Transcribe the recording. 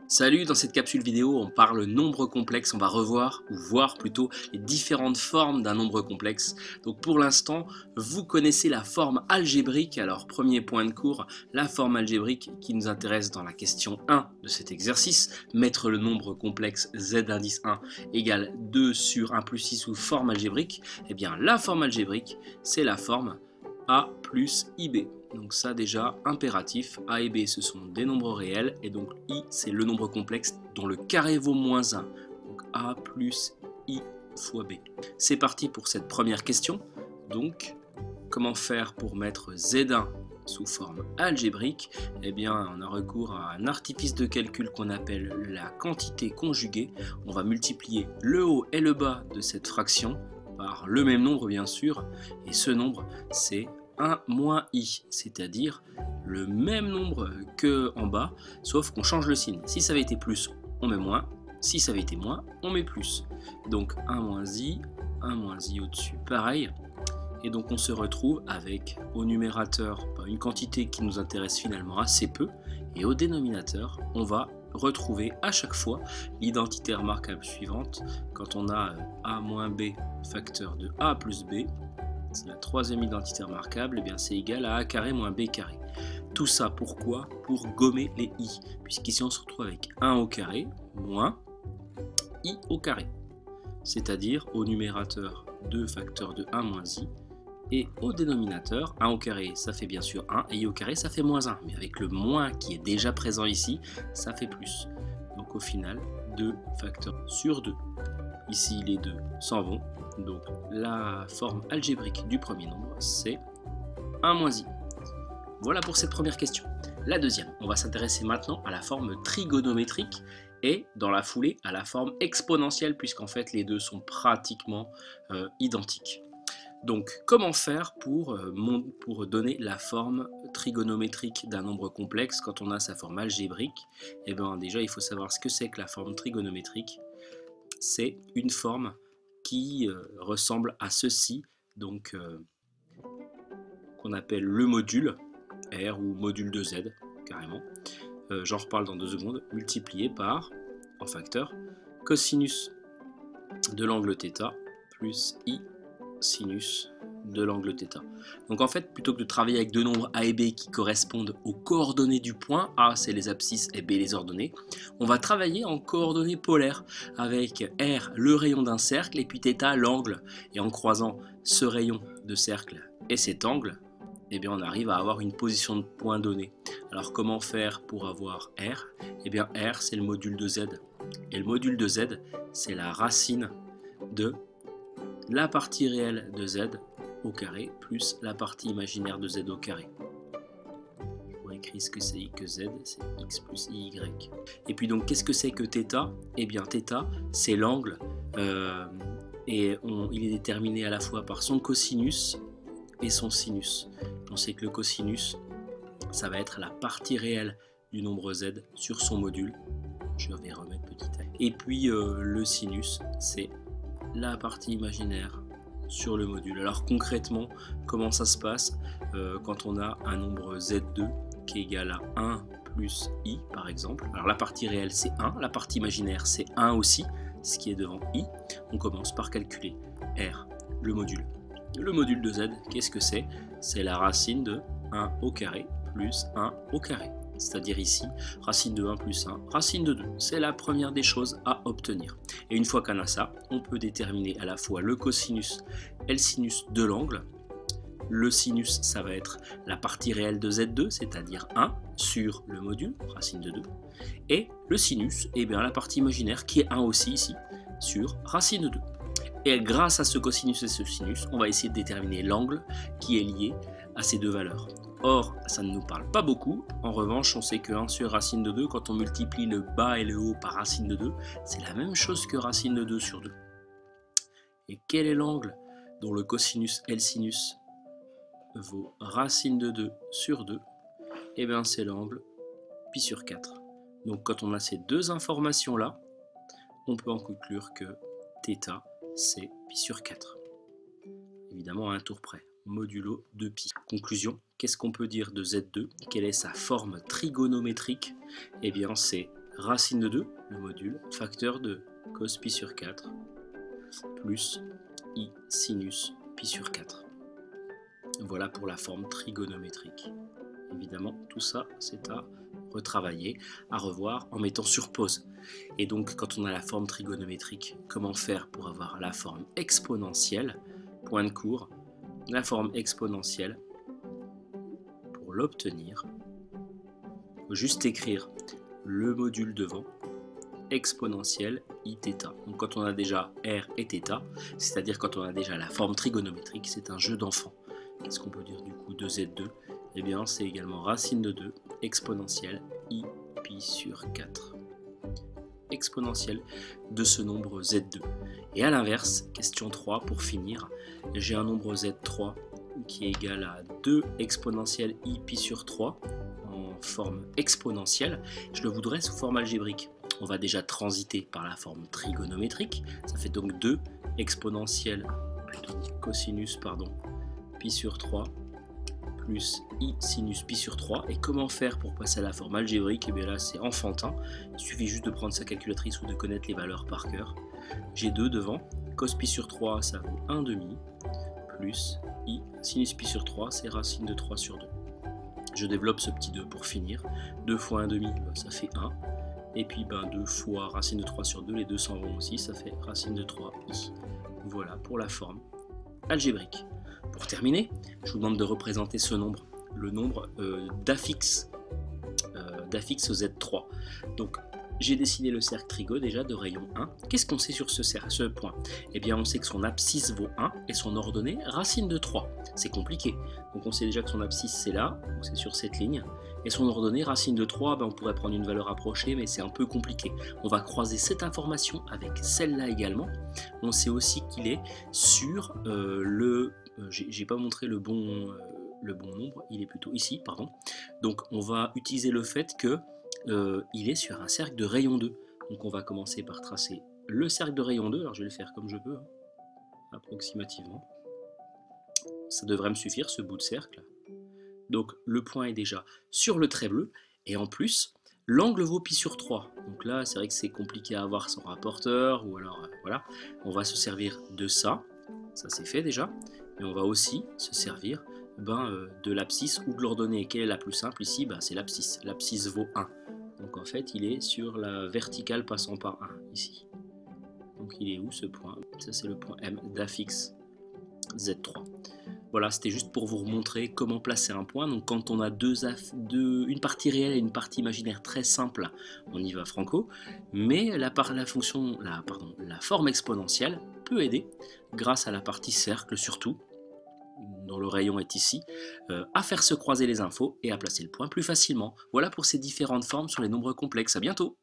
Salut, dans cette capsule vidéo, on parle nombre complexe, on va revoir, ou voir plutôt, les différentes formes d'un nombre complexe. Donc pour l'instant, vous connaissez la forme algébrique. Alors premier point de cours, la forme algébrique qui nous intéresse dans la question 1 de cet exercice, mettre le nombre complexe z indice 1 égale 2 sur 1 plus 6 sous forme algébrique. Eh bien la forme algébrique, c'est la forme a plus ib. Donc ça déjà, impératif, a et b ce sont des nombres réels, et donc i c'est le nombre complexe dont le carré vaut moins 1. Donc a plus i fois b. C'est parti pour cette première question. Donc comment faire pour mettre z1 sous forme algébrique? Eh bien on a recours à un artifice de calcul qu'on appelle la quantité conjuguée. On va multiplier le haut et le bas de cette fraction par le même nombre bien sûr, et ce nombre c'est 1 moins i, c'est-à-dire le même nombre que en bas, sauf qu'on change le signe. Si ça avait été plus, on met moins. Si ça avait été moins, on met plus. Donc 1 moins i au-dessus, pareil. Et donc on se retrouve avec au numérateur une quantité qui nous intéresse finalement assez peu, et au dénominateur, on va retrouver à chaque fois l'identité remarquable suivante. Quand on a a moins b facteur de a plus b, c'est la troisième identité remarquable, et bien c'est égal à a carré moins b carré. Tout ça pourquoi? Pour gommer les i, puisqu'ici on se retrouve avec 1 au carré moins i au carré, c'est-à-dire au numérateur 2 facteur de 1 moins i, et au dénominateur 1 au carré ça fait bien sûr 1, et i au carré ça fait moins 1, mais avec le moins qui est déjà présent ici, ça fait plus. Donc au final, 2 facteurs sur 2. Ici les 2 s'en vont, donc la forme algébrique du premier nombre c'est 1 moins i. Voilà pour cette première question. La deuxième, on va s'intéresser maintenant à la forme trigonométrique et dans la foulée à la forme exponentielle, puisqu'en fait les deux sont pratiquement identiques. Donc comment faire pour donner la forme trigonométrique d'un nombre complexe quand on a sa forme algébrique? Eh bien déjà il faut savoir ce que c'est que la forme trigonométrique. C'est une forme qui ressemble à ceci, donc qu'on appelle le module R ou module de Z carrément. J'en reparle dans 2 secondes, multiplié par, en facteur, cosinus de l'angle θ plus i sinus de l'angle θ. Donc en fait, plutôt que de travailler avec deux nombres a et b qui correspondent aux coordonnées du point, a c'est les abscisses et b les ordonnées, on va travailler en coordonnées polaires avec r le rayon d'un cercle et puis θ l'angle, et en croisant ce rayon de cercle et cet angle, eh bien on arrive à avoir une position de point donnée. Alors comment faire pour avoir r? Eh bien r c'est le module de z, et le module de z c'est la racine de la partie réelle de z au carré plus la partie imaginaire de z au carré. Je vous écris ce que c'est que z, c'est x plus iy. Et puis donc qu'est-ce que c'est que θ? Eh bien θ c'est l'angle, et il est déterminé à la fois par son cosinus et son sinus. On sait que le cosinus ça va être la partie réelle du nombre z sur son module. Je vais remettre petit a. Et puis le sinus c'est la partie imaginaire sur le module. Alors concrètement, comment ça se passe quand on a un nombre z2 qui est égal à 1 plus i par exemple? Alors la partie réelle c'est 1, la partie imaginaire c'est 1 aussi, ce qui est devant i. On commence par calculer r, le module. Le module de z, qu'est-ce que c'est? C'est la racine de 1 au carré plus 1 au carré. C'est-à-dire ici, racine de 1 plus 1, racine de 2. C'est la première des choses à obtenir. Et une fois qu'on a ça, on peut déterminer à la fois le cosinus et le sinus de l'angle. Le sinus, ça va être la partie réelle de Z2, c'est-à-dire 1 sur le module, racine de 2. Et le sinus, eh bien, la partie imaginaire qui est 1 aussi ici, sur racine de 2. Et grâce à ce cosinus et ce sinus, on va essayer de déterminer l'angle qui est lié à ces deux valeurs. Or, ça ne nous parle pas beaucoup. En revanche, on sait que 1 sur racine de 2, quand on multiplie le bas et le haut par racine de 2, c'est la même chose que racine de 2 sur 2. Et quel est l'angle dont le cosinus et le sinus vaut racine de 2 sur 2? Eh bien, c'est l'angle pi sur 4. Donc, quand on a ces deux informations-là, on peut en conclure que θ c'est pi sur 4. Évidemment à un tour près, modulo de pi. Conclusion, qu'est-ce qu'on peut dire de Z2? Quelle est sa forme trigonométrique? Eh bien c'est racine de 2, le module, facteur de cos pi sur 4, plus i sinus pi sur 4. Voilà pour la forme trigonométrique. Évidemment, tout ça, c'est à retravailler, à revoir en mettant sur pause. Et donc, quand on a la forme trigonométrique, comment faire pour avoir la forme exponentielle? Point de cours, la forme exponentielle, pour l'obtenir, il faut juste écrire le module devant, exponentielle iθ. Donc quand on a déjà r et θ, c'est-à-dire quand on a déjà la forme trigonométrique, c'est un jeu d'enfant. Qu'est-ce qu'on peut dire du coup de Z2? Eh bien c'est également racine de 2 exponentielle i pi sur 4. Exponentielle de ce nombre Z2. Et à l'inverse, question 3 pour finir, j'ai un nombre Z3 qui est égal à 2 exponentielle i pi sur 3 en forme exponentielle. Je le voudrais sous forme algébrique. On va déjà transiter par la forme trigonométrique, ça fait donc 2 exponentielle, plutôt cosinus, pardon, pi sur 3 plus i sinus pi sur 3. Et comment faire pour passer à la forme algébrique? Et bien là c'est enfantin, il suffit juste de prendre sa calculatrice ou de connaître les valeurs par cœur. J'ai 2 devant, cos pi sur 3 ça vaut 1/2, plus i sinus pi sur 3 c'est racine de 3 sur 2. Je développe ce petit 2 pour finir, 2 fois 1/2 ça fait 1. Et puis 2 fois racine de 3 sur 2, les deux s'en vont aussi, ça fait racine de 3i. Voilà pour la forme algébrique. Pour terminer, je vous demande de représenter ce nombre, le nombre d'affixe Z3. Donc j'ai dessiné le cercle trigo déjà de rayon 1. Qu'est-ce qu'on sait sur ce point? Eh bien on sait que son abscisse vaut 1 et son ordonnée racine de 3. C'est compliqué. Donc on sait déjà que son abscisse c'est là, c'est sur cette ligne. Et son ordonnée racine de 3, on pourrait prendre une valeur approchée, mais c'est un peu compliqué. On va croiser cette information avec celle-là également. On sait aussi qu'il est sur j'ai pas montré le bon nombre, il est plutôt ici, pardon. Donc on va utiliser le fait que il est sur un cercle de rayon 2. Donc on va commencer par tracer le cercle de rayon 2. Alors je vais le faire comme je peux, approximativement. Ça devrait me suffire, ce bout de cercle. Donc le point est déjà sur le trait bleu. Et en plus, l'angle vaut pi sur 3. Donc là, c'est vrai que c'est compliqué à avoir son rapporteur. Ou alors, voilà. On va se servir de ça. Ça c'est fait déjà. Mais on va aussi se servir de l'abscisse ou de l'ordonnée. Quelle est la plus simple ici? C'est l'abscisse. L'abscisse vaut 1. Donc en fait, il est sur la verticale passant par 1, ici. Donc il est où ce point? Ça c'est le point M d'affixe Z3. Voilà, c'était juste pour vous montrer comment placer un point. Donc quand on a une partie réelle et une partie imaginaire très simple, on y va franco. Mais la forme exponentielle peut aider, grâce à la partie cercle surtout, dont le rayon est ici, à faire se croiser les infos et à placer le point plus facilement. Voilà pour ces différentes formes sur les nombres complexes. À bientôt!